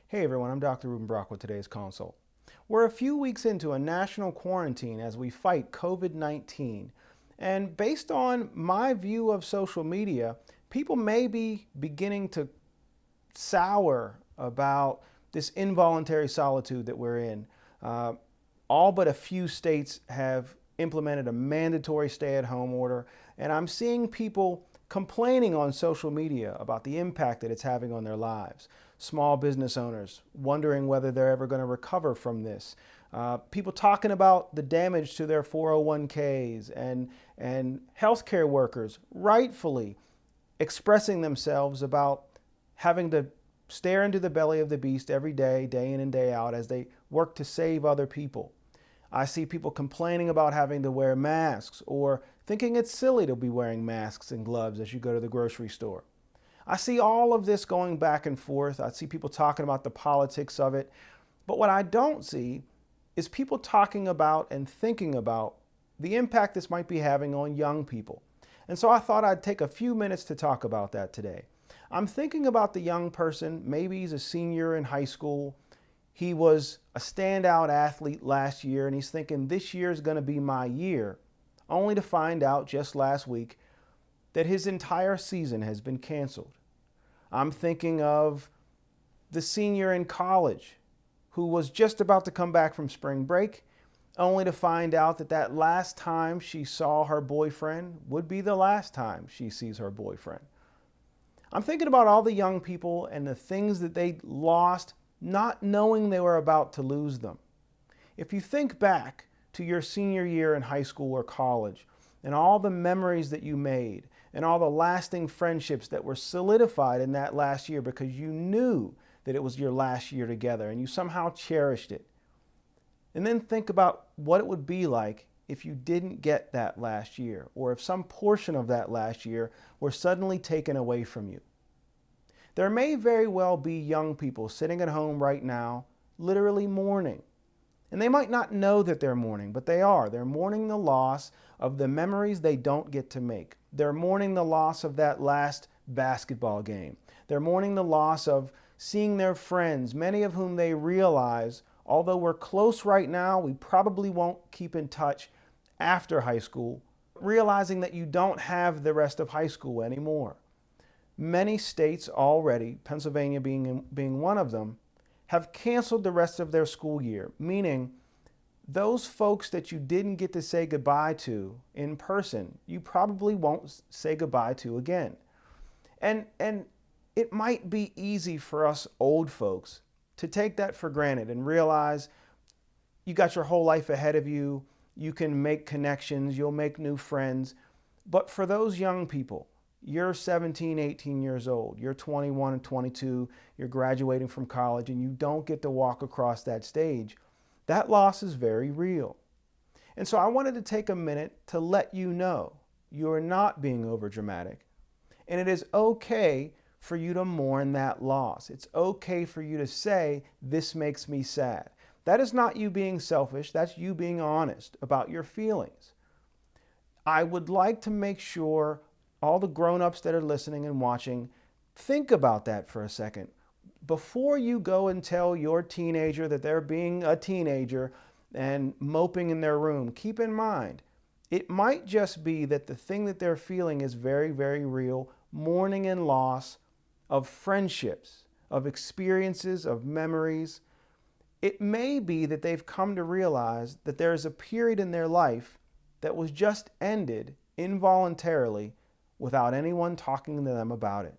Hey everyone, I'm Dr. Rueben with today's consult. We're a few weeks into a national quarantine as we fight COVID-19. And based on my view of social media, people may be beginning to sour about this involuntary solitude that we're in. All but a few states have implemented a mandatory stay-at-home order, and I'm seeing people complaining on social media about the impact that it's having on their lives. Small business owners wondering whether they're ever going to recover from this. People talking about the damage to their 401ks, and healthcare workers rightfully expressing themselves about having to stare into the belly of the beast every day, day in and day out, as they work to save other people. I see people complaining about having to wear masks or thinking it's silly to be wearing masks and gloves as you go to the grocery store. I see all of this going back and forth. I see people talking about the politics of it. But what I don't see is people talking about and thinking about the impact this might be having on young people. And so I thought I'd take a few minutes to talk about that today. I'm thinking about the young person. Maybe he's a senior in high school. He was a standout athlete last year, and he's thinking this year is going to be my year, only to find out just last week that his entire season has been canceled. I'm thinking of the senior in college who was just about to come back from spring break, only to find out that that last time she saw her boyfriend would be the last time she sees her boyfriend. I'm thinking about all the young people and the things that they lost not knowing they were about to lose them. If you think back to your senior year in high school or college and all the memories that you made and all the lasting friendships that were solidified in that last year because you knew that it was your last year together and you somehow cherished it. And then think about what it would be like if you didn't get that last year, or if some portion of that last year were suddenly taken away from you. There may very well be young people sitting at home right now, literally mourning. And they might not know that they're mourning, but they are. They're mourning the loss of the memories they don't get to make. They're mourning the loss of that last basketball game. They're mourning the loss of seeing their friends, many of whom they realize, although we're close right now, we probably won't keep in touch after high school, realizing that you don't have the rest of high school anymore. Many states already, Pennsylvania being one of them, have canceled the rest of their school year, meaning those folks that you didn't get to say goodbye to in person, you probably won't say goodbye to again. And it might be easy for us old folks to take that for granted and realize you got your whole life ahead of you, you can make connections, you'll make new friends. But for those young people, you're 17, 18 years old, you're 21 and 22, you're graduating from college, and you don't get to walk across that stage. That loss is very real. And so I wanted to take a minute to let you know you're not being overdramatic. And it is okay for you to mourn that loss. It's okay for you to say, this makes me sad. That is not you being selfish, that's you being honest about your feelings. I would like to make sure all the grown-ups that are listening and watching, think about that for a second. Before you go and tell your teenager that they're being a teenager and moping in their room, keep in mind, it might just be that the thing that they're feeling is very, very real, mourning and loss of friendships, of experiences, of memories. It may be that they've come to realize that there is a period in their life that was just ended involuntarily without anyone talking to them about it.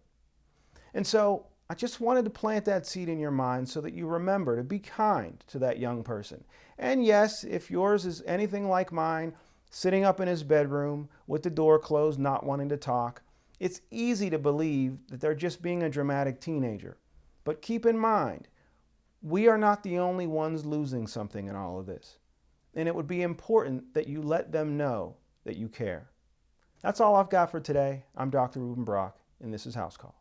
And so I just wanted to plant that seed in your mind so that you remember to be kind to that young person. And yes, if yours is anything like mine, sitting up in his bedroom with the door closed, not wanting to talk, it's easy to believe that they're just being a dramatic teenager. But keep in mind, we are not the only ones losing something in all of this. And it would be important that you let them know that you care. That's all I've got for today. I'm Dr. Rueben, and this is House Call.